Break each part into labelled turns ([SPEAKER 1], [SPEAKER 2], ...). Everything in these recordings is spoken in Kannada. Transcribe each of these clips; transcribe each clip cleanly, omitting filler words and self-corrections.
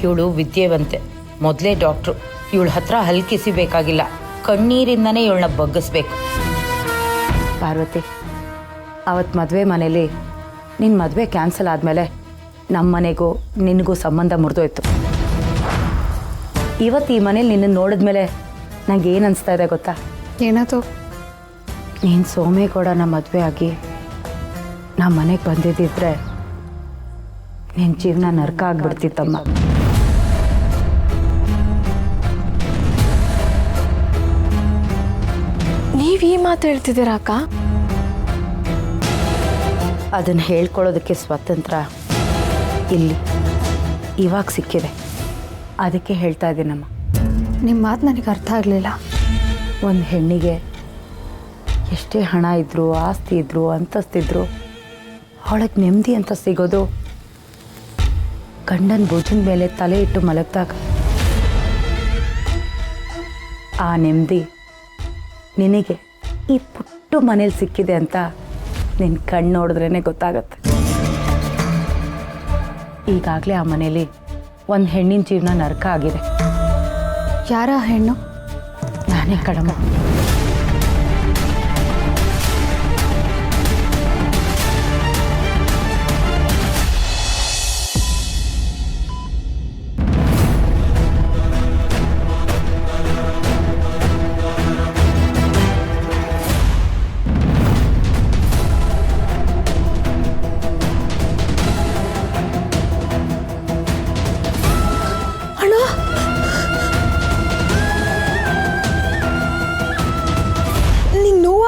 [SPEAKER 1] ಇವಳು ವಿದ್ಯೆವಂತೆ, ಮೊದಲೇ ಡಾಕ್ಟ್ರು. ಇವಳ ಹತ್ರ ಹಲ್ಕಿಸಿಬೇಕಾಗಿಲ್ಲ, ಕಣ್ಣೀರಿಂದನೇ ಇವಳನ್ನ ಬಗ್ಗಿಸ್ಬೇಕು.
[SPEAKER 2] ಪಾರ್ವತಿ, ಅವತ್ತು ಮದುವೆ ಮನೇಲಿ ನಿನ್ನ ಮದುವೆ ಕ್ಯಾನ್ಸಲ್ ಆದಮೇಲೆ ನಮ್ಮ ಮನೆಗೂ ನಿನಗೂ ಸಂಬಂಧ ಮುರಿದೋಯ್ತು. ಇವತ್ತು ಈ ಮನೇಲಿ ನಿನ್ನನ್ನು ನೋಡಿದ್ಮೇಲೆ ನಂಗೆ ಏನು ಅನಿಸ್ತಾ ಇದೆ ಗೊತ್ತಾ?
[SPEAKER 3] ಏನದು?
[SPEAKER 2] ನೀನು ಸೋಮೇಗೌಡನ ಮದುವೆ ಆಗಿ ನಮ್ಮ ಮನೆಗೆ ಬಂದಿದ್ದಿದ್ರೆ ನಿನ್ನ ಜೀವನ ನರಕ ಆಗ್ಬಿಡ್ತಿತ್ತಮ್ಮ.
[SPEAKER 3] ನೀವು ಈ ಮಾತು ಹೇಳ್ತಿದ್ದೀರಾ ಅಕ್ಕ?
[SPEAKER 2] ಅದನ್ನು ಹೇಳ್ಕೊಳ್ಳೋದಕ್ಕೆ ಸ್ವಾತಂತ್ರ್ಯ ಇಲ್ಲಿ ಇವಾಗ ಸಿಕ್ಕಿದೆ, ಅದಕ್ಕೆ ಹೇಳ್ತಾ ಇದ್ದೀನಮ್ಮ.
[SPEAKER 3] ನಿಮ್ಮ ಮಾತು ನನಗೆ ಅರ್ಥ ಆಗಲಿಲ್ಲ.
[SPEAKER 2] ಒಂದು ಹೆಣ್ಣಿಗೆ ಎಷ್ಟೇ ಹಣ ಇದ್ದರೂ, ಆಸ್ತಿ ಇದ್ದರೂ, ಅಂತಸ್ತಿದ್ರು ಅವಳಿಗೆ ನೆಮ್ಮದಿ ಅಂತ ಸಿಗೋದು ಗಂಡನ ಭುಜದ ಮೇಲೆ ತಲೆ ಇಟ್ಟು ಮಲಗಿದಾಗ. ಆ ನೆಮ್ಮದಿ ನಿನಗೆ ಈ ಪುಟ್ಟು ಮನೇಲಿ ಸಿಕ್ಕಿದೆ ಅಂತ ನಿನ್ನ ಕಣ್ಣು ನೋಡಿದ್ರೇ ಗೊತ್ತಾಗತ್ತೆ. ಈಗಾಗಲೇ ಆ ಮನೇಲಿ ಒಂದು ಹೆಣ್ಣಿನ ಜೀವನ ನರಕ ಆಗಿದೆ.
[SPEAKER 3] ಯಾರ ಹೆಣ್ಣು?
[SPEAKER 2] ನಾನೇ ಕಡಮ.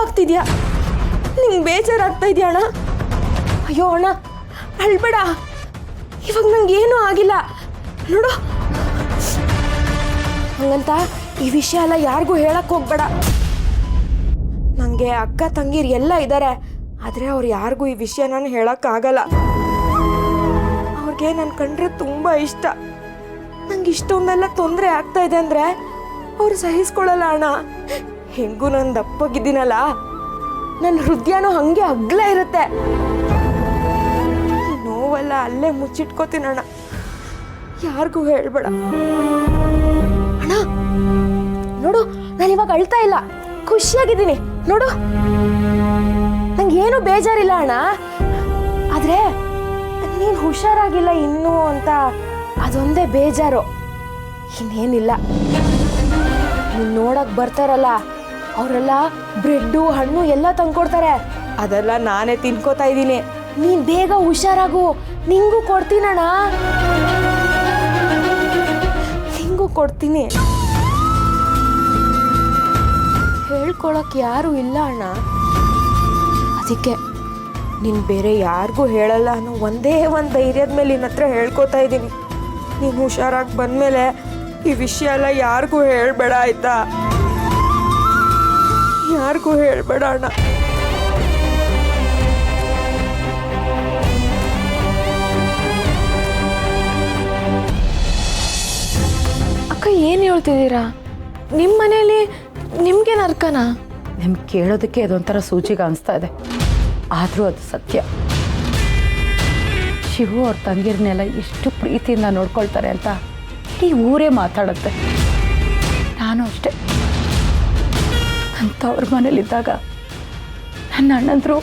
[SPEAKER 3] ಆಗ್ತಿದ್ಯಾ? ನಿಂಗೆ ಬೇಜಾರಾಗ್ತಾ ಇದೆಯಾ ಅಣ್ಣ? ಅಯ್ಯೋ ಅಣ್ಣ, ಅಳ್ಬೇಡ. ಇವಾಗ ನಂಗೆ ಏನೂ ಆಗಿಲ್ಲ ನೋಡು. ಹಂಗಂತ ಈ ವಿಷಯ ಎಲ್ಲ ಯಾರಿಗೂ ಹೇಳಕ್ ಹೋಗ್ಬೇಡ. ನನಗೆ ಅಕ್ಕ ತಂಗಿರು ಎಲ್ಲ ಇದ್ದಾರೆ, ಆದರೆ ಅವ್ರು ಯಾರಿಗೂ ಈ ವಿಷಯ ನಾನು ಹೇಳೋಕ್ಕಾಗಲ್ಲ. ಅವ್ರಿಗೆ ನನ್ನ ಕಂಡ್ರೆ ತುಂಬ ಇಷ್ಟ. ನಂಗೆ ಇಷ್ಟೊಂದೆಲ್ಲ ತೊಂದರೆ ಆಗ್ತಾ ಇದೆ ಅಂದರೆ ಅವ್ರು ಸಹಿಸ್ಕೊಳ್ಳಲ್ಲ ಅಣ್ಣ. ಹೆಂಗೂ ನಾನು ದಪ್ಪಗಿದ್ದೀನಲ್ಲ, ನನ್ನ ಹೃದಯನೂ ಹಾಗೆ ಅಗ್ಲ ಇರುತ್ತೆ. ನೋವೆಲ್ಲ ಅಲ್ಲೇ ಮುಚ್ಚಿಟ್ಕೋತೀನಣ್ಣ, ಯಾರಿಗೂ ಹೇಳ್ಬೇಡ ಅಣ್ಣ. ನೋಡು, ನಾನಿವಾಗ ಅಳ್ತಾ ಇಲ್ಲ, ಖುಷಿಯಾಗಿದ್ದೀನಿ ನೋಡು. ನಂಗೇನು ಬೇಜಾರಿಲ್ಲ ಅಣ್ಣ, ಆದ್ರೆ ನೀನು ಹುಷಾರಾಗಿಲ್ಲ ಇನ್ನೂ ಅಂತ ಅದೊಂದೇ ಬೇಜಾರು, ಇನ್ನೇನಿಲ್ಲ. ನೀನು ನೋಡಕ್ ಬರ್ತಾರಲ್ಲ ಅವರೆಲ್ಲ ಬ್ರೆಡ್ಡು ಹಣ್ಣು ಎಲ್ಲ ತಂದ್ಕೊಡ್ತಾರೆ, ಅದೆಲ್ಲ ನಾನೇ ತಿನ್ಕೋತಾ ಇದ್ದೀನಿ. ನೀನ್ ಬೇಗ ಹುಷಾರಾಗು, ನಿಂಗೂ ಕೊಡ್ತೀನಣ್ಣ, ನಿಂಗೂ ಕೊಡ್ತೀನಿ. ಹೇಳ್ಕೊಳಕ್ ಯಾರು ಇಲ್ಲ ಅಣ್ಣ, ಅದಕ್ಕೆ ನೀನ್ ಬೇರೆ ಯಾರಿಗೂ ಹೇಳಲ್ಲ ಅನ್ನೋ ಒಂದೇ ಒಂದು ಧೈರ್ಯದ ಮೇಲೆ ನಿನ್ನ ಹತ್ರ ಹೇಳ್ಕೊತಾ ಇದ್ದೀನಿ. ನೀನು ಹುಷಾರಾಗಿ ಬಂದ್ಮೇಲೆ ಈ ವಿಷಯ ಎಲ್ಲ ಯಾರಿಗೂ ಹೇಳ್ಬೇಡ, ಆಯ್ತಾ? ಯಾರಿಗೂ ಹೇಳ್ಬೇಡ ಅಣ್ಣ. ಅಕ್ಕ, ಏನು ಹೇಳ್ತಿದ್ದೀರಾ? ನಿಮ್ಮ ಮನೇಲಿ ನಿಮ್ಗೆ ನರ್ಕನ?
[SPEAKER 2] ನಿಮ್ಗೆ ಕೇಳೋದಕ್ಕೆ ಅದೊಂಥರ ಸೂಚಿಗೆ ಅನಿಸ್ತಾ ಇದೆ, ಆದರೂ ಅದು ಸತ್ಯ. ಶಿವು ಅವ್ರ ತಂಗಿರನ್ನೆಲ್ಲ ಎಷ್ಟು ಪ್ರೀತಿಯಿಂದ ನೋಡ್ಕೊಳ್ತಾರೆ ಅಂತ ಇಡೀ ಊರೇ ಮಾತಾಡುತ್ತೆ. ನಾನು ಅಷ್ಟೆ, ಅಂತ ಅವ್ರ ಮನೇಲಿದ್ದಾಗ ನನ್ನ ಅಣ್ಣಂದ್ರು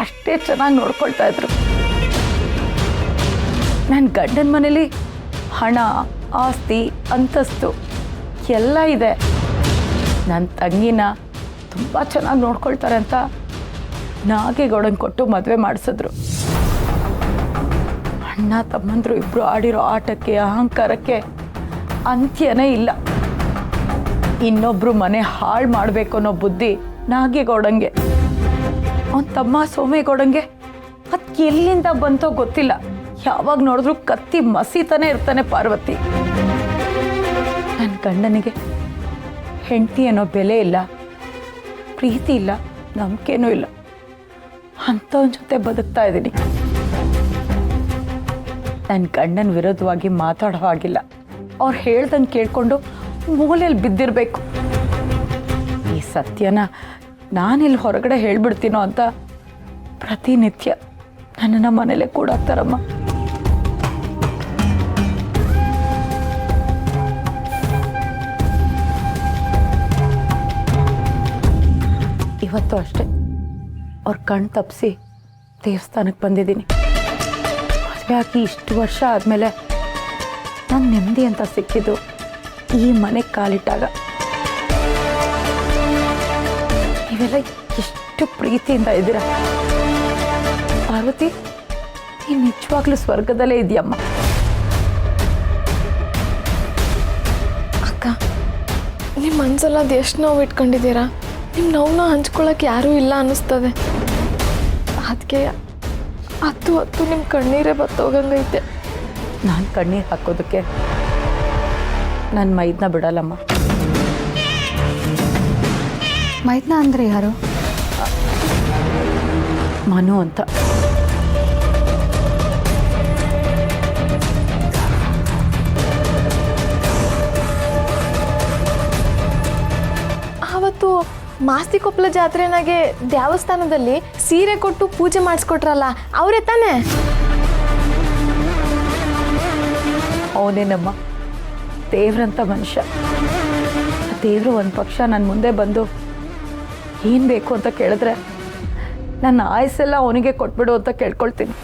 [SPEAKER 2] ಅಷ್ಟೇ ಚೆನ್ನಾಗಿ ನೋಡ್ಕೊಳ್ತಾ ಇದ್ರು. ನನ್ನ ಗಂಡನ ಮನೇಲಿ ಹಣ, ಆಸ್ತಿ, ಅಂತಸ್ತು ಎಲ್ಲ ಇದೆ. ನನ್ನ ತಂಗಿನ ತುಂಬ ಚೆನ್ನಾಗಿ ನೋಡ್ಕೊಳ್ತಾರೆ ಅಂತ ನಾಗೇಗೌಡನ ಕೊಟ್ಟು ಮದುವೆ ಮಾಡಿಸಿದ್ರು. ಅಣ್ಣ ತಮ್ಮಂದ್ರು ಇಬ್ಬರು ಆಡಿರೋ ಆಟಕ್ಕೆ, ಅಹಂಕಾರಕ್ಕೆ ಅಂತ್ಯನೇ ಇಲ್ಲ. ಇನ್ನೊಬ್ರು ಮನೆ ಹಾಳು ಮಾಡಬೇಕು ಅನ್ನೋ ಬುದ್ಧಿ ನಾಗೇಗೌಡಂಗೆ. ಅವನ ತಮ್ಮ ಸೋಮೇಗೌಡಂಗೆ ಅದು ಎಲ್ಲಿಂದ ಬಂತೋ ಗೊತ್ತಿಲ್ಲ, ಯಾವಾಗ ನೋಡಿದ್ರು ಕತ್ತಿ ಮಸೀತಾನೆ ಇರ್ತಾನೆ ಪಾರ್ವತಿ. ನನ್ನ ಗಂಡನಿಗೆ ಹೆಂಡತಿ ಅನ್ನೋ ಬೆಲೆ ಇಲ್ಲ, ಪ್ರೀತಿ ಇಲ್ಲ, ನಂಬಿಕೆನೂ ಇಲ್ಲ. ಅಂಥವನ ಜೊತೆ ಬದುಕ್ತಾ ಇದ್ದೀನಿ. ನನ್ನ ಗಂಡನ ವಿರೋಧವಾಗಿ ಮಾತಾಡೋ ಹಾಗಿಲ್ಲ. ಅವ್ರು ಹೇಳ್ದಂಗೆ ಕೇಳಿಕೊಂಡು ಮೂಲೆಯಲ್ಲಿ ಬಿದ್ದಿರಬೇಕು. ಈ ಸತ್ಯನ ನಾನೆಲ್ಲಿ ಹೊರಗಡೆ ಹೇಳ್ಬಿಡ್ತೀನೋ ಅಂತ ಪ್ರತಿನಿತ್ಯ ನನ್ನನ್ನು ಮನೇಲೆ ಕೂಡಾಕ್ತಾರಮ್ಮ. ಇವತ್ತು ಅಷ್ಟೇ ಅವ್ರ ಕಣ್ಣು ತಪ್ಪಿಸಿ ದೇವಸ್ಥಾನಕ್ಕೆ ಬಂದಿದ್ದೀನಿ. ಮದುವೆ ಆಗಿ ಇಷ್ಟು ವರ್ಷ ಆದಮೇಲೆ ನಾನು ನೆಮ್ಮದಿ ಅಂತ ಸಿಕ್ಕಿದ್ದು ಈ ಮನೆಗೆ ಕಾಲಿಟ್ಟಾಗ. ನೀವೆಲ್ಲ ಎಷ್ಟು ಪ್ರೀತಿಯಿಂದ ಇದ್ದೀರಾ. ಪಾರ್ವತಿ, ನೀನು ನಿಜವಾಗ್ಲೂ ಸ್ವರ್ಗದಲ್ಲೇ ಇದೆಯಮ್ಮ.
[SPEAKER 4] ಅಕ್ಕ, ನಿಮ್ಮ ಮನಸ್ಸಲ್ಲಿ ಅದು ಎಷ್ಟು ನೋವು ಇಟ್ಕೊಂಡಿದ್ದೀರಾ? ನಿಮ್ಮ ನೋವನ್ನ ಹಂಚ್ಕೊಳಕ್ಕೆ ಯಾರೂ ಇಲ್ಲ ಅನ್ನಿಸ್ತದೆ. ಅದಕ್ಕೆ ಹತ್ತು ನಿಮ್ಮ ಕಣ್ಣೀರೇ ಬತ್ತೋಗಂಗೈತೆ.
[SPEAKER 2] ನಾನು ಕಣ್ಣೀರು ಹಾಕೋದಕ್ಕೆ ನನ್ನ ಮೈದನ್ನ ಬಿಡಲ್ಲಮ್ಮ.
[SPEAKER 4] ಮೈದ್ನ ಅಂದರೆ ಯಾರು?
[SPEAKER 2] ಮನು ಅಂತ.
[SPEAKER 4] ಆವತ್ತು ಮಾಸ್ತಿಕೊಪ್ಪಲ ಜಾತ್ರೆನಾಗೆ ದೇವಸ್ಥಾನದಲ್ಲಿ ಸೀರೆ ಕೊಟ್ಟು ಪೂಜೆ ಮಾಡಿಸ್ಕೊಟ್ರಲ್ಲ, ಅವರೇ ತಾನೇ?
[SPEAKER 2] ಅವನೇನಮ್ಮ, ದೇವ್ರಂಥ ಮನುಷ್ಯ. ದೇವರು ಒಂದು ಪಕ್ಷ ನನ್ನ ಮುಂದೆ ಬಂದು ಏನು ಬೇಕು ಅಂತ ಕೇಳಿದ್ರೆ ನನ್ನ ಆಯಸ್ಸೆಲ್ಲ ಅವನಿಗೆ ಕೊಟ್ಬಿಡು ಅಂತ ಕೇಳ್ಕೊಳ್ತೀನಿ.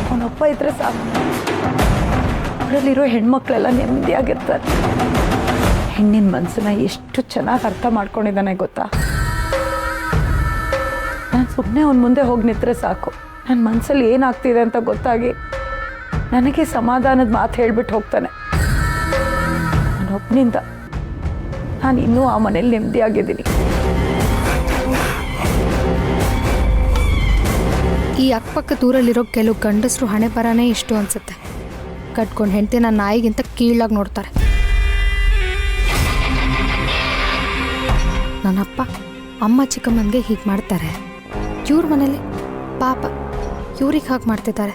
[SPEAKER 2] ಅವನೊಬ್ಬ ಇದ್ರೆ ಸಾಕು, ಅವರಲ್ಲಿರೋ ಹೆಣ್ಮಕ್ಳೆಲ್ಲ ನೆಮ್ಮದಿಯಾಗಿರ್ತಾರೆ. ಹೆಣ್ಣಿನ ಮನಸ್ಸನ್ನ ಎಷ್ಟು ಚೆನ್ನಾಗಿ ಅರ್ಥ ಮಾಡ್ಕೊಂಡಿದ್ದಾನೆ ಗೊತ್ತಾ. ನಾನು ಸುಮ್ಮನೆ ಅವನ ಮುಂದೆ ಹೋಗಿ ನಿಂತರೆ ಸಾಕು, ನನ್ನ ಮನಸ್ಸಲ್ಲಿ ಏನಾಗ್ತಿದೆ ಅಂತ ಗೊತ್ತಾಗಿ ನನಗೆ ಸಮಾಧಾನದ ಮಾತು ಹೇಳ್ಬಿಟ್ಟು ಹೋಗ್ತಾನೆ. ಅವನೊಬ್ಬನಿಂದ ನಾನು ಇನ್ನೂ ಆ ಮನೇಲಿ ನೆಮ್ಮದಿಯಾಗಿದ್ದೀನಿ.
[SPEAKER 5] ಈ ಅಕ್ಕಪಕ್ಕ ದೂರಲ್ಲಿರೋ ಕೆಲವು ಗಂಡಸರು ಹಣೆ ಬರನೇ ಇಷ್ಟು ಅನ್ಸುತ್ತೆ. ಕಟ್ಕೊಂಡು ಹೆಂಡತಿ ನನ್ನ ನಾಯಿಗಿಂತ ಕೀಳಾಗಿ ನೋಡ್ತಾರೆ. ನನ್ನಪ್ಪ ಅಮ್ಮ ಚಿಕ್ಕಮ್ಮನಿಗೆ ಹೀಗೆ ಮಾಡ್ತಾರೆ. ಇವ್ರ ಮನೇಲಿ ಪಾಪ ಇವ್ರಿಗೆ ಹಾಗೆ ಮಾಡ್ತಿದ್ದಾರೆ.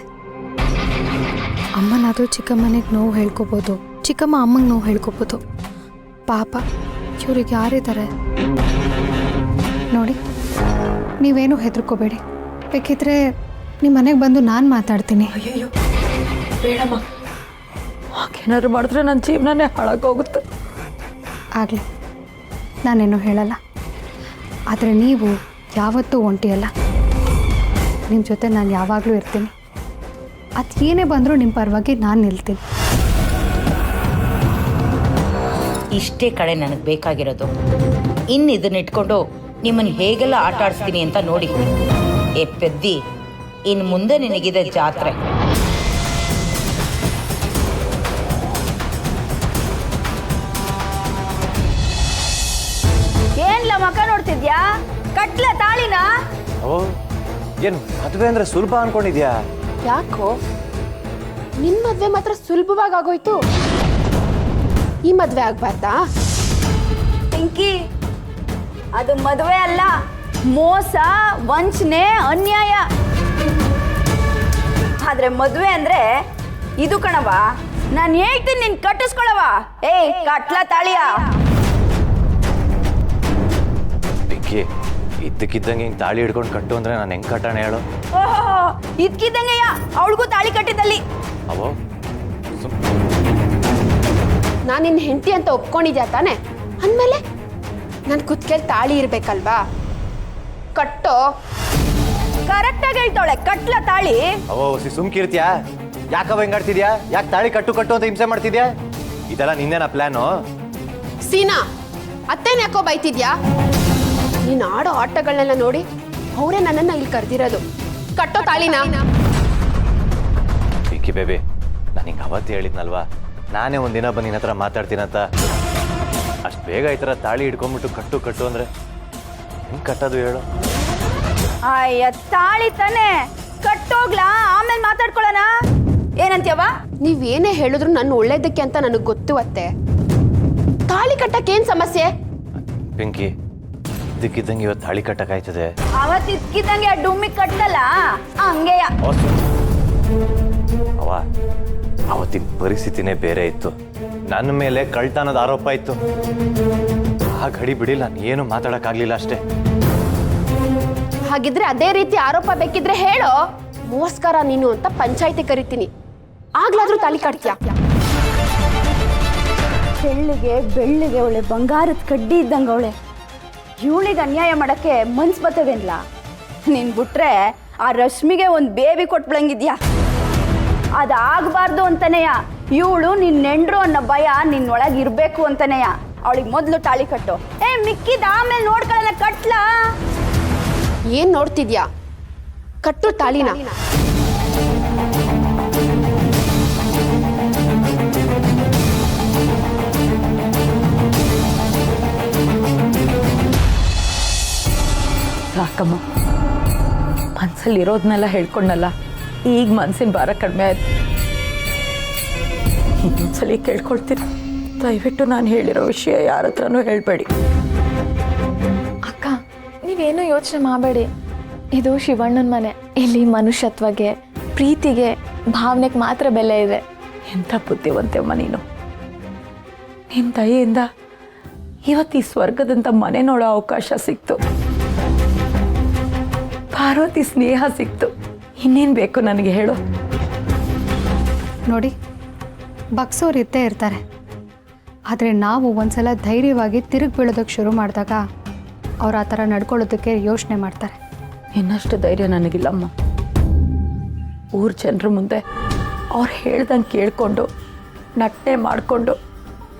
[SPEAKER 5] ಅಮ್ಮನಾದರೂ ಚಿಕ್ಕಮ್ಮನಿಗೆ ನೋವು ಹೇಳ್ಕೊಬೋದು, ಚಿಕ್ಕಮ್ಮ ಅಮ್ಮಂಗೆ ನೋವು ಹೇಳ್ಕೊಬೋದು. ಪಾಪ ಇವ್ರಿಗೆ ಯಾರಿದ್ದಾರೆ ನೋಡಿ. ನೀವೇನು ಹೆದರ್ಕೋಬೇಡಿ, ಬೇಕಿದ್ರೆ ನಿಮ್ಮ ಮನೆಗೆ ಬಂದು ನಾನು ಮಾತಾಡ್ತೀನಿ.
[SPEAKER 2] ಅಯ್ಯಯ್ಯೋ ಬೇಡಮ್ಮ, ಹಾಗೇನಾದ್ರು ಮಾಡಿದ್ರೆ ನನ್ನ ಜೀವನನೇ ಹಾಳಾಗೋಗುತ್ತೆ.
[SPEAKER 5] ಆಗಲಿ, ನಾನೇನು ಹೇಳಲ್ಲ. ಆದರೆ ನೀವು ಯಾವತ್ತೂ ಒಂಟಿಯಲ್ಲ, ನಿಮ್ಮ ಜೊತೆ ನಾನು ಯಾವಾಗಲೂ ಇರ್ತೀನಿ. ಅದು ಏನೇ ಬಂದರೂ ನಿಮ್ಮ ಪರವಾಗಿ ನಾನು ನಿಲ್ತೀನಿ.
[SPEAKER 1] ಇಷ್ಟೇ ಕಡೆ ನನಗೆ ಬೇಕಾಗಿರೋದು. ಇನ್ನು ಇದನ್ನಿಟ್ಕೊಂಡು ನಿಮ್ಮನ್ನು ಹೇಗೆಲ್ಲ ಆಟ ಆಡಿಸ್ತೀನಿ ಅಂತ ನೋಡಿ. ಏ ಪೆದ್ದಿ, ಇನ್ನು ಮುಂದೆ ನಿನಗಿದೆ ಜಾತ್ರೆ.
[SPEAKER 6] ಏನ್ಲ ಮಕ ನೋಡ್ತಿದ್ಯಾ? ಕಟ್ಲ ತಾಳಿನ?
[SPEAKER 7] ಓ, ಏನು ಮದುವೆ ಅಂದ್ರೆ ಸುಲಭ ಅನ್ಕೊಂಡಿದ್ಯಾ?
[SPEAKER 3] ಯಾಕೋ ನಿನ್ ಮದ್ವೆ ಮಾತ್ರ ಸುಲಭವಾಗಿ ಆಗೋಯ್ತು, ಈ ಮದ್ವೆ ಆಗ್ಬಾರ್ದಾ?
[SPEAKER 6] ಪಿಂಕಿ, ಅದು ಮದುವೆ ಅಲ್ಲ, ಮೋಸ, ವಂಚನೆ, ಅನ್ಯಾಯ. ಆದ್ರೆ ಮದುವೆ ಅಂದ್ರೆ ಇದು ಕಣವ. ನಾನು ಹೇಳ್ತೀನಿ, ನಿನ್ ಕಟ್ಟಿಸ್ಕೊಳವ. ಏಯ್ ಕಟ್ಲ ತಾಳಿಯ?
[SPEAKER 7] ಪಿಂಕಿ, ಇದ್ದಕ್ಕಿದ್ದಂಗೆ ಹಿಂಗೆ ತಾಳಿ ಹಿಡ್ಕೊಂಡು ಕಟ್ಟು ಅಂದ್ರೆ ನಾನು ಹೆಂಗ್ ಕಟ್ಟಣ ಹೇಳು?
[SPEAKER 6] ಓಹೋ, ಇದ್ಕಿದ್ದಂಗೆಯ ಅವಳಿಗೂ ತಾಳಿ ಕಟ್ಟಿದ್ದಲ್ಲಿ.
[SPEAKER 7] ಅವೋ,
[SPEAKER 3] ನಾನು ನಿನ್ನ ಹೆಂಡತಿ ಅಂತ ಒಪ್ಕೊಂಡಿದ್ಯಾ ತಾನೆ? ಅಂದಮೇಲೆ ನನ್ನ ಕುತ್ತಿಗೆಯಲ್ಲಿ ತಾಳಿ ಇರ್ಬೇಕಲ್ವಾ? ಕಟ್ಟೋ.
[SPEAKER 6] ಕರೆಕ್ಟಾಗಿ ಹೇಳ್ತಾಳೆ, ಕಟ್ಲ ತಾಳಿ.
[SPEAKER 7] ಅವೋ ಸುಮ್ಕಿರ್ತೀಯಾ? ಯಾಕವ ಹೆಂಗಾಡ್ತಿದ್ಯಾ? ಯಾಕೆ ತಾಳಿ ಕಟ್ಟು ಕಟ್ಟು ಅಂತ ಹಿಂಸೆ ಮಾಡ್ತಿದ್ಯಾ? ಇದೆಲ್ಲ ನಿಂದೇನಾ ಪ್ಲಾನು?
[SPEAKER 3] ಸೀನಾ, ಅತ್ತೇನ್ ಯಾಕೋ ಬೈತಿದ್ಯಾ? ನೀನು ಆಡೋ ಆಟಗಳನ್ನೆಲ್ಲ ನೋಡಿ ಅವರೇ ನನ್ನನ್ನು ಇಲ್ಲಿ ಕರೆದಿರೋದು. ಕಟ್ಟೋ ತಾಳಿನ.
[SPEAKER 7] ಪಿಂಕಿ ಬೇಬಿ, ನಾನು ಹಿಂಗೆ ಅವತ್ತು ಹೇಳಿದ್ನಲ್ವಾ, ನಾನೇ ಒಂದಿನ ಬಂದು ನಿನ್ನ ಹತ್ರ ಮಾತಾಡ್ತೀನಂತ. ಅಷ್ಟು ಬೇಗ ಈ ಥರ ತಾಳಿ ಹಿಡ್ಕೊಂಡ್ಬಿಟ್ಟು ಕಟ್ಟು ಕಟ್ಟು ಅಂದರೆ ಹೆಂಗೆ ಕಟ್ಟೋದು ಹೇಳು?
[SPEAKER 6] ಅಯ್ಯ, ತಾಳಿ ತಾನೆ, ಕಟ್ಟೋಗ್ಲಾ, ಆಮೇಲೆ ಮಾತಾಡ್ಕೊಳ್ಳೋಣ. ಏನಂತ್ಯವ?
[SPEAKER 3] ನೀವೇನೇ ಹೇಳಿದ್ರು ನನ್ನ ಒಳ್ಳೇದಕ್ಕೆ ಅಂತ ನನಗೆ ಗೊತ್ತು. ಅತ್ತೆ, ತಾಳಿ ಕಟ್ಟಕ್ಕೇನು ಸಮಸ್ಯೆ?
[SPEAKER 7] ಪಿಂಕಿ, ಇದ್ದಕ್ಕಿದ್ದಂಗೆ ಇವತ್ತು ತಾಳಿ ಕಟ್ಟಕ್ಕಾಯ್ತದೆ?
[SPEAKER 6] ಅವತ್ತು ಇದ್ಕಿದ್ದಂಗೆ ಆ ಡುಮ್ಮಿ ಕಟ್ಟಲ್ಲ, ಹಂಗೆಯ.
[SPEAKER 7] ಅವ ಅವತ್ತಿನ ಪರಿಸ್ಥಿತಿನೇ ಬೇರೆ ಇತ್ತು. ನನ್ನ ಮೇಲೆ ಕಳ್ತನದ ಆರೋಪ ಇತ್ತು. ಆ ಗಡಿ ಬಿಡಿ ನಾನು ಏನು ಮಾತಾಡೋಕ್ಕಾಗಲಿಲ್ಲ ಅಷ್ಟೇ.
[SPEAKER 3] ಹಾಗಿದ್ರೆ ಅದೇ ರೀತಿ ಆರೋಪ ಬೇಕಿದ್ರೆ ಹೇಳೋ. ಮೋಸ್ಕರ ನೀನು ಅಂತ ಪಂಚಾಯಿತಿ ಕರಿತೀನಿ, ಆಗ್ಲಾದ್ರೂ ತಾಳಿ ಕಟ್ತೀಯಾ?
[SPEAKER 6] ತೆಳ್ಳಿಗೆ ಬೆಳ್ಳಿಗೆ ಅವಳೆ ಬಂಗಾರದ ಕಡ್ಡಿ ಇದ್ದಂಗೆ ಅವಳೆ. ಇವಳಿಗೆ ಅನ್ಯಾಯ ಮಾಡಕ್ಕೆ ಮನ್ಸು ಬರ್ತದೇನ್ಲ? ನೀನು ಬಿಟ್ರೆ ಆ ರಶ್ಮಿಗೆ ಒಂದು ಬೇಬಿ ಕೊಟ್ಬಿಡಂಗಿದ್ಯಾ. ಅದಾಗಬಾರ್ದು ಅಂತನೇಯ ಇವಳು ನಿನ್ನ ನೆಂಡ್ರು ಅನ್ನೋ ಭಯ ನಿನ್ನೊಳಗೆ ಇರಬೇಕು ಅಂತನೇಯ ಅವಳಿಗೆ ಮೊದಲು ತಾಳಿ ಕಟ್ಟು. ಮಿಕ್ಕಿದ ಆಮೇಲೆ ನೋಡ್ಕೊಳ್ಳೋಣ, ಕಟ್ಲಾ?
[SPEAKER 8] ಏನ್ ನೋಡ್ತಿದ್ಯಾ? ಕಟ್ಟು ತಾಳಿನ.
[SPEAKER 2] ಸಾಕಮ್ಮ, ಮನ್ಸಲ್ಲಿ ಇರೋದನ್ನೆಲ್ಲ ಹೇಳ್ಕೊಂಡಲ್ಲ, ಈಗ ಮನ್ಸಿನ ಭಾರ ಕಡಿಮೆ ಆಯ್ತು. ಇನ್ನೊಂದ್ಸಲಿ ಕೇಳ್ಕೊಳ್ತೀನಿ, ದಯವಿಟ್ಟು ನಾನು ಹೇಳಿರೋ ವಿಷಯ ಯಾರ ಹತ್ರನೂ ಹೇಳಬೇಡಿ.
[SPEAKER 4] ಅಕ್ಕ, ನೀವೇನೂ ಯೋಚನೆ ಮಾಡಬೇಡಿ. ಇದು ಶಿವಣ್ಣನ ಮನೆ. ಇಲ್ಲಿ ಮನುಷ್ಯತ್ವಗೆ, ಪ್ರೀತಿಗೆ, ಭಾವನೆಗೆ ಮಾತ್ರ ಬೆಲೆ ಇದೆ.
[SPEAKER 2] ಎಂಥ ಬುದ್ಧಿವಂತೆಮ್ಮ ನೀನು. ನಿನ್ನ ದಯೆಯಿಂದ ಇವತ್ತು ಈ ಸ್ವರ್ಗದಂಥ ಮನೆ ನೋಡೋ ಅವಕಾಶ ಸಿಕ್ತು. ಪಾರ್ವತಿ ಸ್ನೇಹ ಸಿಕ್ತು. ಇನ್ನೇನು ಬೇಕು ನನಗೆ ಹೇಳು?
[SPEAKER 5] ನೋಡಿ, ಬಗ್ಸೋರು ಇದ್ದೇ ಇರ್ತಾರೆ. ಆದರೆ ನಾವು ಒಂದ್ಸಲ ಧೈರ್ಯವಾಗಿ ತಿರುಗಿ ಬೀಳೋದಕ್ಕೆ ಶುರು ಮಾಡಿದಾಗ ಅವ್ರು ಆ ಥರ ನಡ್ಕೊಳ್ಳೋದಕ್ಕೆ ಯೋಚನೆ ಮಾಡ್ತಾರೆ.
[SPEAKER 2] ಇನ್ನಷ್ಟು ಧೈರ್ಯ ನನಗಿಲ್ಲಮ್ಮ. ಊರ ಜನರ ಮುಂದೆ ಅವ್ರು ಹೇಳ್ದಂಗೆ ಕೇಳಿಕೊಂಡು ನಟನೆ ಮಾಡಿಕೊಂಡು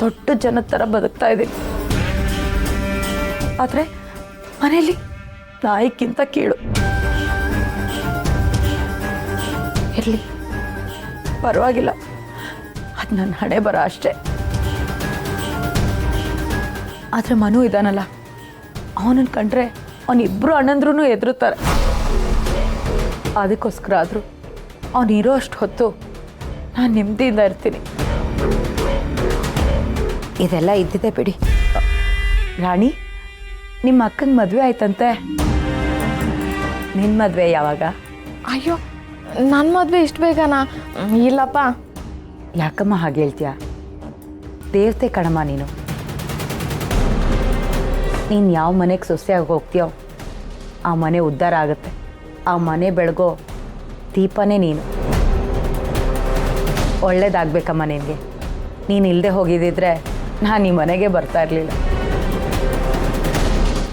[SPEAKER 2] ದೊಡ್ಡ ಜನದ ಥರ ಬದುಕ್ತಾ ಇದ್ದೀನಿ. ಆದರೆ ಮನೇಲಿ ನಾಯಿಕ್ಕಿಂತ ಕೀಳು. ಇರಲಿ, ಪರವಾಗಿಲ್ಲ, ಅದು ನನ್ನ ಹಣೆ ಬರ ಅಷ್ಟೇ. ಆದರೆ ಮನು ಇದ್ದಾನಲ್ಲ, ಅವನನ್ನು ಕಂಡ್ರೆ ಅವನಿಬ್ಬರು ಅಣ್ಣಂದ್ರೂ ಎದುರುತ್ತಾರೆ. ಅದಕ್ಕೋಸ್ಕರ ಆದರೂ ಅವನಿರೋ ಅಷ್ಟು ಹೊತ್ತು ನಾನು ನೆಮ್ಮದಿಯಿಂದ ಇರ್ತೀನಿ. ಇದೆಲ್ಲ ಇದ್ದಿದೆ ಬಿಡಿ. ರಾಣಿ, ನಿಮ್ಮ ಅಕ್ಕನ ಮದುವೆ ಆಯ್ತಂತೆ. ನಿನ್ನ ಮದುವೆ ಯಾವಾಗ?
[SPEAKER 4] ಅಯ್ಯೋ, ನನ್ನ ಮದುವೆ ಇಷ್ಟು ಬೇಗನಾ? ಇಲ್ಲಪ್ಪ.
[SPEAKER 1] ಯಾಕಮ್ಮ ಹಾಗೆ ಹೇಳ್ತೀಯ? ದೇವತೆ ಕಣಮ್ಮ ನೀನು. ನೀನು ಯಾವ ಮನೆಗೆ ಸೊಸೆಯಾಗಿ ಹೋಗ್ತೀಯೋ ಆ ಮನೆ ಉದ್ಧಾರ ಆಗುತ್ತೆ. ಆ ಮನೆ ಬೆಳಗೋ ದೀಪನೇ ನೀನು. ಒಳ್ಳೇದಾಗಬೇಕಮ್ಮ ನಿನಗೆ. ನೀನು ಇಲ್ಲದೆ ಹೋಗಿದ್ದಿದ್ರೆ ನಾನು ಈ ಮನೆಗೆ ಬರ್ತಾ ಇರಲಿಲ್ಲ.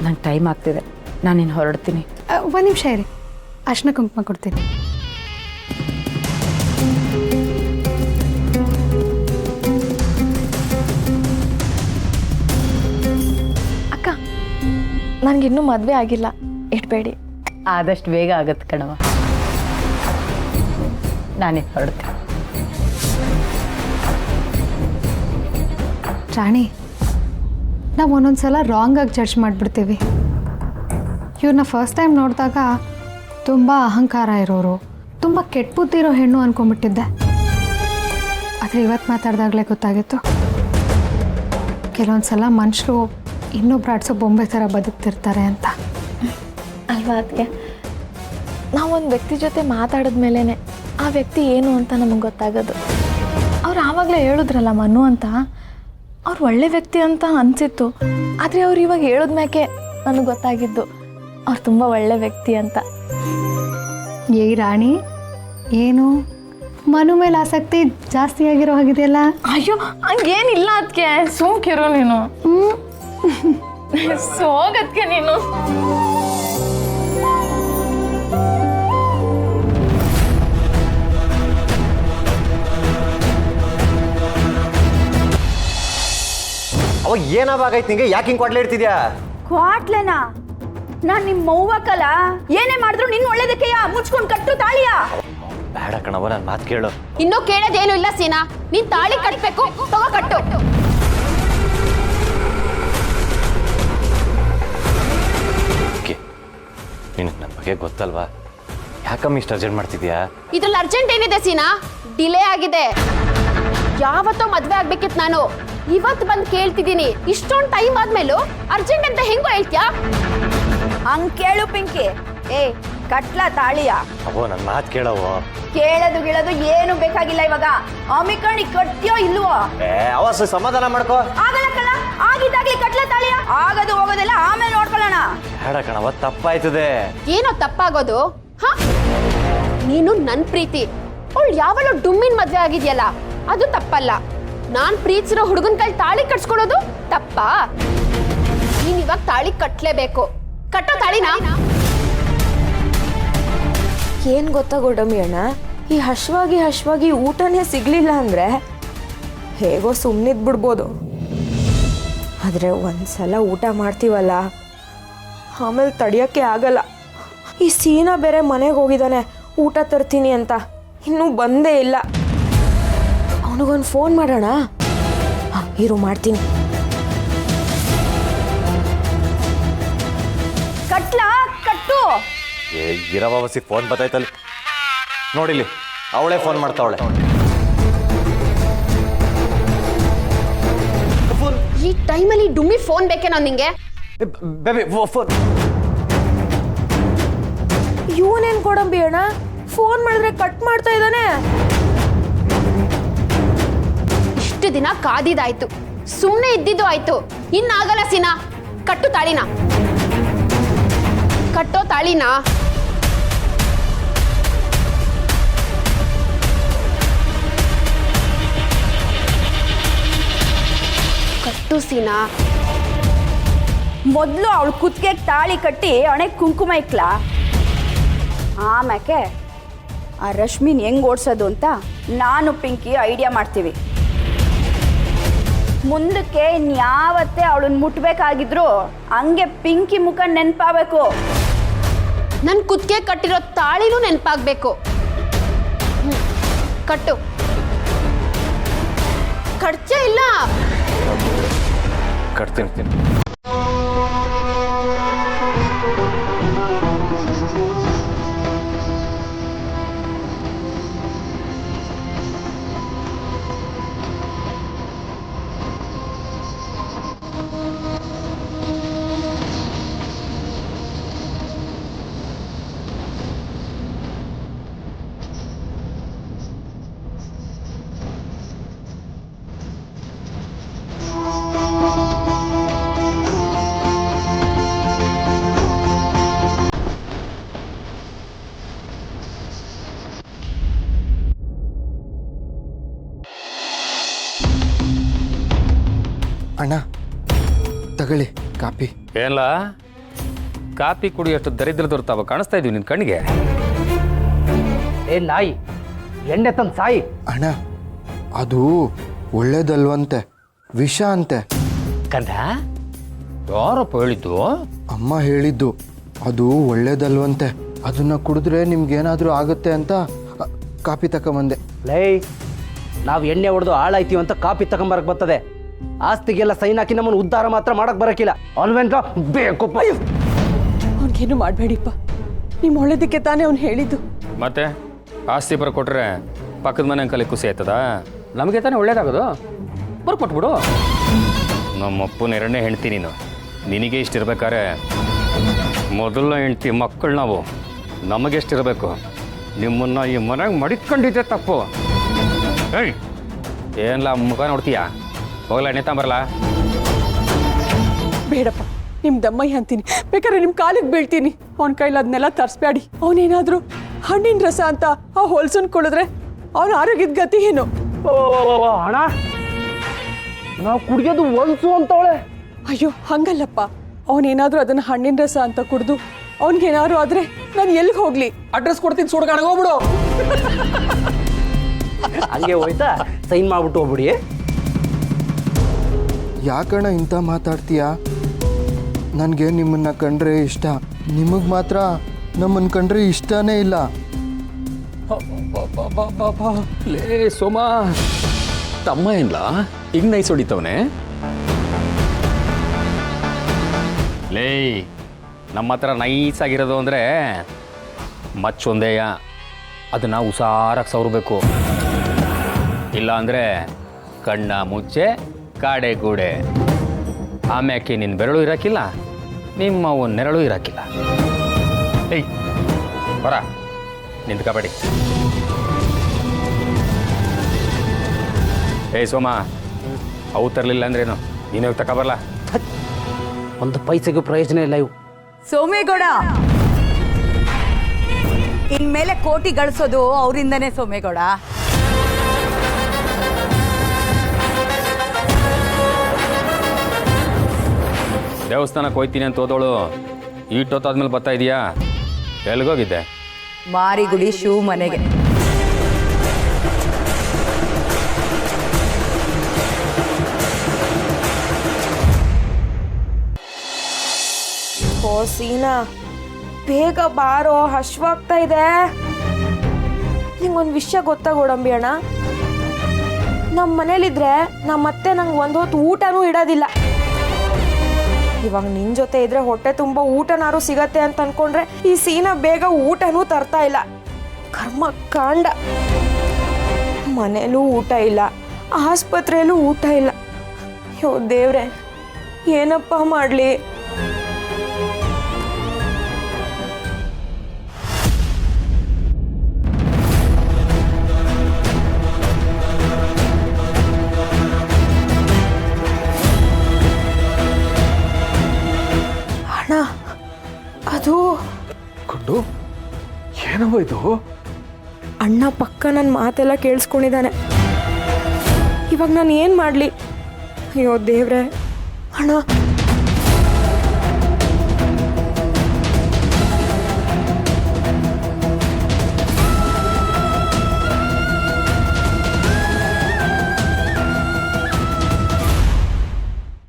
[SPEAKER 1] ನಂಗೆ ಟೈಮ್ ಆಗ್ತಿದೆ, ನಾನು ಇನ್ನು ಹೊರಡ್ತೀನಿ.
[SPEAKER 5] ಒಂದು ನಿಮಿಷ ಇರಿ, ಅರ್ಶಿನ ಕುಂಕುಮ ಕೊಡ್ತೀನಿ.
[SPEAKER 4] ಅಕ್ಕ, ನನಗಿನ್ನೂ ಮದುವೆ ಆಗಿಲ್ಲ, ಇಡಬೇಡಿ.
[SPEAKER 1] ಆದಷ್ಟು ಬೇಗ ಆಗತ್ತೆ ಕಣವ. ನಾನೇ ಹೊರಡ್ತೀನಿ.
[SPEAKER 5] ರಾಣಿ, ನಾವು ಒಂದೊಂದು ಸಲ ರಾಂಗಾಗಿ ಜಡ್ಜ್ ಮಾಡಿಬಿಡ್ತೀವಿ. ಇವ್ರನ್ನ ಫಸ್ಟ್ ಟೈಮ್ ನೋಡಿದಾಗ ತುಂಬ ಅಹಂಕಾರ ಇರೋರು, ತುಂಬ ಕೆಟ್ಟ ಬುದ್ಧಿ ಇರೋ ಹೆಣ್ಣು ಅಂದ್ಕೊಂಡ್ಬಿಟ್ಟಿದ್ದೆ. ಆದರೆ ಇವತ್ತು ಮಾತಾಡಿದಾಗಲೇ ಗೊತ್ತಾಗಿತ್ತು, ಕೆಲವೊಂದು ಸಲ ಮನುಷ್ಯರು ಇನ್ನೊಬ್ರು ಆಡ್ಸೋ ಬೊಂಬೆ ಥರ ಬದುಕ್ತಿರ್ತಾರೆ ಅಂತ.
[SPEAKER 4] ಅಲ್ವಾ ಅದಕ್ಕೆ ನಾವೊಂದು ವ್ಯಕ್ತಿ ಜೊತೆ ಮಾತಾಡಿದ ಮೇಲೇ ಆ ವ್ಯಕ್ತಿ ಏನು ಅಂತ ನಮಗೆ ಗೊತ್ತಾಗೋದು. ಅವ್ರು ಆವಾಗಲೇ ಹೇಳಿದ್ರಲ್ಲ ಮನು ಅಂತ, ಅವ್ರು ಒಳ್ಳೆ ವ್ಯಕ್ತಿ ಅಂತ ಅನಿಸಿತ್ತು. ಆದರೆ ಅವ್ರು ಇವಾಗ ಹೇಳಿದ್ಮ್ಯಾಕೆ ನನಗೆ ಗೊತ್ತಾಗಿದ್ದು ಅವ್ರು ತುಂಬ ಒಳ್ಳೆ ವ್ಯಕ್ತಿ ಅಂತ.
[SPEAKER 5] ಏ ರಾಣಿ, ಏನು ಮನು ಮೇಲೆ ಆಸಕ್ತಿ ಜಾಸ್ತಿ ಆಗಿರೋ ಹಾಗಿದೆಯಲ್ಲ?
[SPEAKER 4] ಅಯ್ಯೋ, ಹಂಗೇನಿಲ್ಲ ಅದಕ್ಕೆ, ಸುಮ್ಕಿರು ನೀನು. ಸೋಗದ್ಕೆ ನೀನು.
[SPEAKER 7] ಅವಾಗ ಏನಾವಾಗೈತೆ ನಿಂಗೆ? ಯಾಕೆ ಹಿಂಗೆ ಕೊಡ್ಲೇ ಇಡ್ತಿದ್ಯಾ?
[SPEAKER 6] ಕ್ವಾಟ್ಲೆನಾ? ನಾನು ನಿಮ್ಮ ಮೌವಕ್ಕಲ್ಲ, ಏನೇ ಮಾಡಿದ್ರು ನಿನ್ನ ಒಳ್ಳೇದಕ್ಕೆಯಾ? ಮುಚ್ಕೊಂಡು ಕಟ್ಟು ತಾಳಿಯ.
[SPEAKER 7] ಬೇಡ ಕಣವ, ನನ್ನ ಮಾತು ಕೇಳು.
[SPEAKER 8] ಇನ್ನೂ ಕೇಳೋದೇನು ಇಲ್ಲ ಸೀನಾ, ನೀನ್ ತಾಳಿ ಕಟ್ಬೇಕು, ತಗೋ ಕಟ್ಟು.
[SPEAKER 7] ನಿನಗೆ ನನ್ನ ಬಗ್ಗೆ ಗೊತ್ತಲ್ವಾ? ಯಾಕಮ್ಮ ಇಷ್ಟು ಅರ್ಜೆಂಟ್ ಮಾಡ್ತಿದ್ಯಾ?
[SPEAKER 8] ಇದ್ರಲ್ಲಿ ಅರ್ಜೆಂಟ್ ಏನಿದೆ ಸೀನಾ? ಡಿಲೇ ಆಗಿದೆ. ಯಾವತ್ತೋ ಮದ್ವೆ ಆಗ್ಬೇಕಿತ್ತು ನಾನು, ಇವತ್ತು ಬಂದು ಕೇಳ್ತಿದ್ದೀನಿ. ಇಷ್ಟೊಂದು ಟೈಮ್ ಆದ್ಮೇಲೂ ಅರ್ಜೆಂಟ್ ಅಂತ ಹೆಂಗೋ ಹೇಳ್ತ್ಯಾ?
[SPEAKER 6] ಹಂಗ್ ಕೇಳು ಪಿಂಕಿ. ಕಟ್ಲಾ ತಾಳಿಯ?
[SPEAKER 7] ಅವೋ ನನ್ನ ಮಾತು ಕೇಳವೋ.
[SPEAKER 6] ಕೇಳೋದು ಗಿಳೋದು ಏನು ಬೇಕಾಗಿಲ್ಲ ಇವಾಗ. ಅಮಿಕಣಿ ಕಟ್ತೀಯೋ ಇಲ್ವೋ?
[SPEAKER 7] ಅವಸು ಸಮಾಧಾನ ಮಾಡ್ಕೋ.
[SPEAKER 6] ಆಗಲ್ಲಕ್ಕಲ್ಲ, ಆಗಿದ್ದಾಗ್ಲಿ ಕಟ್ಲಾ ತಾಳಿಯ? ಆಗದು ಹೋಗೋದೆಲ್ಲ ಆಮೇಲೆ ನೋಡ್ಕೊಳ್ಳೋಣ.
[SPEAKER 7] ಬೇಡ ಕಣವ, ತಪ್ಪಾಯ್ತದೆ.
[SPEAKER 8] ಏನೋ ತಪ್ಪಾಗೋದು? ಹ, ನೀನು ನನ್ ಪ್ರೀತಿ, ಅವಳು ಯಾವಳು ಡುಮ್ಮಿನ ಮದ್ವೆ ಆಗಿದ್ಯಲ್ಲ, ಅದು ತಪ್ಪಲ್ಲ. ನಾನ್ ಪ್ರೀತಿಸಿರೋ ಹುಡುಗನ ಕೈ ತಾಳಿ ಕಟ್ಸ್ಕೊಳ್ಳೋದು ತಪ್ಪಾ? ನೀನ್ ಇವಾಗ ತಾಳಿ ಕಟ್ಲೇಬೇಕು. ಕಟ್ಟೋ ತಾಳಿನಾ?
[SPEAKER 3] ಏನ್ ಗೊತ್ತಾ ಗೋಡಂಬಿ ಅಣ್ಣ, ಈ ಹಶ್ವಾಗಿ ಊಟನೇ ಸಿಗ್ಲಿಲ್ಲ ಅಂದ್ರೆ ಹೇಗೋ ಸುಮ್ಮನಿದ್ ಬಿಡ್ಬೋದು. ಆದ್ರೆ ಒಂದ್ಸಲ ಊಟ ಮಾಡ್ತೀವಲ್ಲ, ಆಮೇಲೆ ತಡಿಯೋಕ್ಕೆ ಆಗಲ್ಲ. ಈ ಸೀನಾ ಬೇರೆ ಮನೆಗೆ ಹೋಗಿದ್ದಾನೆ ಊಟ ತರ್ತೀನಿ ಅಂತ, ಇನ್ನೂ ಬಂದೇ ಇಲ್ಲ. ಅವನಿಗೊಂದು ಫೋನ್ ಮಾಡೋಣ. ಇರು, ಮಾಡ್ತೀನಿ.
[SPEAKER 6] ಕಟ್ಲಾ ಕಟ್ಟು.
[SPEAKER 7] ಇರವಾಸಿ ಫೋನ್ ಬತ್ತಾಯ್ತಲ್ಲಿ ನೋಡಿಲಿ, ಅವಳೇ ಫೋನ್ ಮಾಡ್ತಾವಳೆ.
[SPEAKER 8] ಈ ಟೈಮಲ್ಲಿ ಡುಮ್ಮಿ ಫೋನ್ ಬೇಕೇನೋ ನಿಂಗೆ?
[SPEAKER 7] Baby phone.
[SPEAKER 3] ಇವನೇನ್ ಗೋಡಂಬಿ ಅಣ್ಣ ಫೋನ್ ಮಾಡಿದ್ರೆ ಕಟ್ ಮಾಡ್ತಾ ಇದ್ದಾನೆ.
[SPEAKER 8] ಇಷ್ಟು ದಿನ ಕಾದಿದಾಯ್ತು, ಸುಮ್ಮನೆ ಇದ್ದಿದ್ದು ಆಯ್ತು. ಇನ್ನಾಗಲ್ಲ ಸೀನಾ. ಕಟ್ಟು ತಾಳಿನ. ಕಟ್ಟೋ ತಾಳಿನ. ಕಟ್ಟು ಸೀನಾ.
[SPEAKER 6] ಮೊದಲು ಅವಳು ಕುತ್ತಿಗೆಗೆ ತಾಳಿ ಕಟ್ಟಿ ಹಣೆಗೆ ಕುಂಕುಮ ಇಕ್ಲಾ, ಆಮ್ಯಾಕೆ ಆ ರಶ್ಮಿನ್ ಹೆಂಗ್ ಓಡಿಸೋದು ಅಂತ ನಾನು ಪಿಂಕಿ ಐಡಿಯಾ ಮಾಡ್ತೀವಿ. ಮುಂದಕ್ಕೆ ಇನ್ಯಾವತ್ತೇ ಅವಳನ್ನ ಮುಟ್ಬೇಕಾಗಿದ್ರು ಹಂಗೆ ಪಿಂಕಿ ಮುಖ ನೆನಪಾಗಬೇಕು.
[SPEAKER 8] ನನ್ ಕುತ್ತಿಗೆ ಕಟ್ಟಿರೋ ತಾಳಿನೂ ನೆನಪಾಗ್ಬೇಕು. ಕಟ್ಟು. ಕಡ್ಚ ಇಲ್ಲ.
[SPEAKER 7] ಕಟ್ತೀನಿ.
[SPEAKER 9] ಅಣ್ಣ ತಗೊಳ್ಳಿ ಕಾಪಿ.
[SPEAKER 10] ಏನ್ಲ ಕಾಪಿ ಕುಡಿಯೋಷ್ಟು ದರಿದ್ರದವ್ರು ಕಾಣಿಸ್ತಾ ಇದೀವಿ ನಿನ್ನ ಕಣ್ಣಿಗೆ?
[SPEAKER 11] ಏ ನಾಯಿ, ಎಣ್ಣೆ ತಂದು ಸಾಯಿ.
[SPEAKER 9] ಅಣ್ಣ ಅದು ಒಳ್ಳೇದಲ್ವಂತೆ, ವಿಷ ಅಂತೆ.
[SPEAKER 11] ಕಂದ
[SPEAKER 10] ಯಾರಪ್ಪ ಹೇಳಿದ್ದು?
[SPEAKER 9] ಅಮ್ಮ ಹೇಳಿದ್ದು. ಅದು ಒಳ್ಳೇದಲ್ವಂತೆ, ಅದನ್ನ ಕುಡಿದ್ರೆ ನಿಮ್ಗೇನಾದರೂ ಆಗುತ್ತೆ ಅಂತ ಕಾಪಿ ತಗೊಂಬಂದೆ.
[SPEAKER 11] ಲೈ, ನಾವು ಎಣ್ಣೆ ಹೊಡೆದು ಹಾಳಾಯ್ತೀವಿ ಅಂತ ಕಾಪಿ ತಗೊಂಬರಕ್ ಬರ್ತದೆ. ಆಸ್ತಿಗೆಲ್ಲ ಸೈನ್ ಹಾಕಿ ನಮ್ಮನ್ನು ಉದ್ಧಾರ ಮಾತ್ರ ಮಾಡಕ್ ಬರಕಿಲ್ಲ. ಅಲ್ವೇನ್ಕ ಬೇಕು.
[SPEAKER 3] ಅವ್ನಿಗೇನು ಮಾಡಬೇಡಿಪ್ಪ, ನಿಮ್ಮ ಒಳ್ಳೇದಕ್ಕೆ ತಾನೇ ಅವ್ನು ಹೇಳಿದ್ದು.
[SPEAKER 10] ಮತ್ತೆ ಆಸ್ತಿ ಬರ್ಕೊಟ್ರೆ ಪಕ್ಕದ ಮನೆ ಅಂಕಲಿ ಖುಷಿ ಆಯ್ತದ? ನಮಗೆ ತಾನೇ ಒಳ್ಳೇದಾಗೋದು. ಬರ್ಕೊಟ್ಬಿಡು. ನಮ್ಮಪ್ಪನ ಎರಡನೇ ಹೆಂಡ್ತಿ ನೀನು. ನಿನಗೆ ಇಷ್ಟಿರ್ಬೇಕಾರೆ ಮೊದಲನೇ ಹೆಂಡ್ತಿ ಮಕ್ಕಳು ನಾವು. ನಮಗೆಷ್ಟಿರಬೇಕು? ನಿಮ್ಮನ್ನ ಈ ಮನೆಗೆ ಮಡಿಕೊಂಡಿದ್ದೆ ತಪ್ಪು. ಏಯ್, ಏನ್ಲ ಮುಖ ನೋಡ್ತೀಯಾ? ಹೋಗ್ಲ ಎಣ್ಣೆ ತಗೊಂಬರಲ್ಲ?
[SPEAKER 3] ಬೇಡಪ್ಪ, ನಿಮ್ಮ ದಮ್ಮಯ್ಯ ಅಂತೀನಿ, ಬೇಕಾದ್ರೆ ನಿಮ್ಮ ಕಾಲಿಗೆ ಬೀಳ್ತೀನಿ. ಅವನ ಕೈಲಿ ಅದನ್ನೆಲ್ಲ ತರಿಸ್ಬೇಡಿ. ಅವನೇನಾದರೂ ಹಣ್ಣಿನ ರಸ ಅಂತ ಆ ಹೊಲ್ಸನ್ ಕೊಡಿದ್ರೆ ಅವನ ಆರೋಗ್ಯದ ಗತಿ ಏನು?
[SPEAKER 11] ಹಣ ನಾವು ಕುಡಿಯೋದು ಒಲ್ಸು ಅಂತವಳೆ.
[SPEAKER 3] ಅಯ್ಯೋ ಹಂಗಲ್ಲಪ್ಪ, ಅವನೇನಾದರೂ ಅದನ್ನ ಹಣ್ಣಿನ ರಸ ಅಂತ ಕುಡಿದು ಅವನಿಗೇನಾದ್ರು ಆದ್ರೆ ನಾನು ಎಲ್ಲಿಗೆ ಹೋಗ್ಲಿ?
[SPEAKER 11] ಅಡ್ರೆಸ್ ಕೊಡ್ತೀನಿ, ಸುಡ್ಗಾಣಿಗೆ ಹೋಗ್ಬಿಡು. ಹಂಗೆ ಹೋಯ್ತಾ ಸೈನ್ ಮಾಡ್ಬಿಟ್ಟು ಹೋಗ್ಬಿಡಿ.
[SPEAKER 9] ಯಾಕಣ್ಣ ಇಂಥ ಮಾತಾಡ್ತೀಯಾ? ನನಗೆ ನಿಮ್ಮನ್ನ ಕಂಡ್ರೆ ಇಷ್ಟ, ನಿಮಗೆ ಮಾತ್ರ ನಮ್ಮನ್ನು ಕಂಡ್ರೆ ಇಷ್ಟನೇ ಇಲ್ಲ.
[SPEAKER 10] ಲೇ ಸೋಮ, ತಮ್ಮ ಏನ್ಲ ಈಗ ನೈಸ್ ಹೊಡಿತವನೆ? ಲೇ, ನಮ್ಮ ಹತ್ರ ನೈಸ್ ಆಗಿರೋದು ಅಂದರೆ ಮಚ್ಚೊಂದೇಯ, ಅದನ್ನು ಹುಷಾರಾಗಿ ಸವರಬೇಕು. ಇಲ್ಲ ಅಂದರೆ ಕಣ್ಣ ಮುಚ್ಚೆ ಕಾಡೆ ಗೂಡೆ. ಆಮ್ಯಾಕೆ ನಿನ್ನ ಬೆರಳು ಇರೋಕ್ಕಿಲ್ಲ, ನಿಮ್ಮ ಒಂದು ನೆರಳು ಇರೋಕ್ಕಿಲ್ಲ. ಏಯ್ ಬರ, ನಿಂತ್ಕಬೇಡಿ. ಏಯ್ ಸೋಮ, ಅವು ತರಲಿಲ್ಲ ಅಂದ್ರೇನು? ನೀನು ಹೋಗಿ ತಗೊಬರಲ್ಲ?
[SPEAKER 11] ಒಂದು ಪೈಸೆಗೂ ಪ್ರಯೋಜನ ಇಲ್ಲ ಇವು.
[SPEAKER 2] ಸೋಮೇಗೌಡ, ಇನ್ಮೇಲೆ ಕೋಟಿ ಗಳಿಸೋದು ಅವರಿಂದನೇ ಸೋಮೇಗೌಡ.
[SPEAKER 10] ದೇವಸ್ಥಾನಕ್ಕೆ ಹೋಯ್ತೀನಿ ಅಂತ ಹೋದವಳು ಈಟೊತ್ತಾದ್ಮೇಲೆ ಬರ್ತಾ ಇದೀಯಾ? ಎಲ್ಲಿಗೋಗಿದ್ದೆ?
[SPEAKER 2] ಮಾರಿಗುಡಿ ಶಿವ ಮನೆಗೆ.
[SPEAKER 3] ಓ ಸೀನಾ, ಬೇಗ ಬಾರೋ, ಹಶ್ವಾಗ್ತಾ ಇದೆ. ನಿಂಗೊಂದು ವಿಷಯ ಗೊತ್ತಾ ಗೋಡಂಬಿ ಅಣ್ಣ? ನಮ್ಮ ಮನೇಲಿದ್ರೆ ನಮ್ಮತ್ತೆ ನಂಗೆ ಒಂದು ಹೊತ್ತು ಊಟನೂ ಇಡೋದಿಲ್ಲ. ಇವಾಗ ನಿನ್ನ ಜೊತೆ ಇದ್ರೆ ಹೊಟ್ಟೆ ತುಂಬ ಊಟನಾರು ಸಿಗತ್ತೆ ಅಂತ ಅನ್ಕೊಂಡ್ರೆ ಈ ಸೀನಾ ಬೇಗ ಊಟನೂ ತರ್ತಾ ಇಲ್ಲ. ಕರ್ಮ ಕಾಂಡ. ಮನೇಲೂ ಊಟ ಇಲ್ಲ, ಆಸ್ಪತ್ರೆಯಲ್ಲೂ ಊಟ ಇಲ್ಲ. ಅಯ್ಯೋ ದೇವ್ರೆ, ಏನಪ್ಪ ಮಾಡಲಿ? ಅಣ್ಣ, ಅದು
[SPEAKER 9] ಕೊಂಡು ಏನವ ಇದು?
[SPEAKER 3] ಅಣ್ಣ ಪಕ್ಕ ನನ್ನ ಮಾತೆಲ್ಲ ಕೇಳಿಸ್ಕೊಂಡಿದ್ದಾನೆ. ಇವಾಗ ನಾನು ಏನು ಮಾಡಲಿ? ಅಯ್ಯೋ ದೇವ್ರೆ. ಅಣ್ಣ,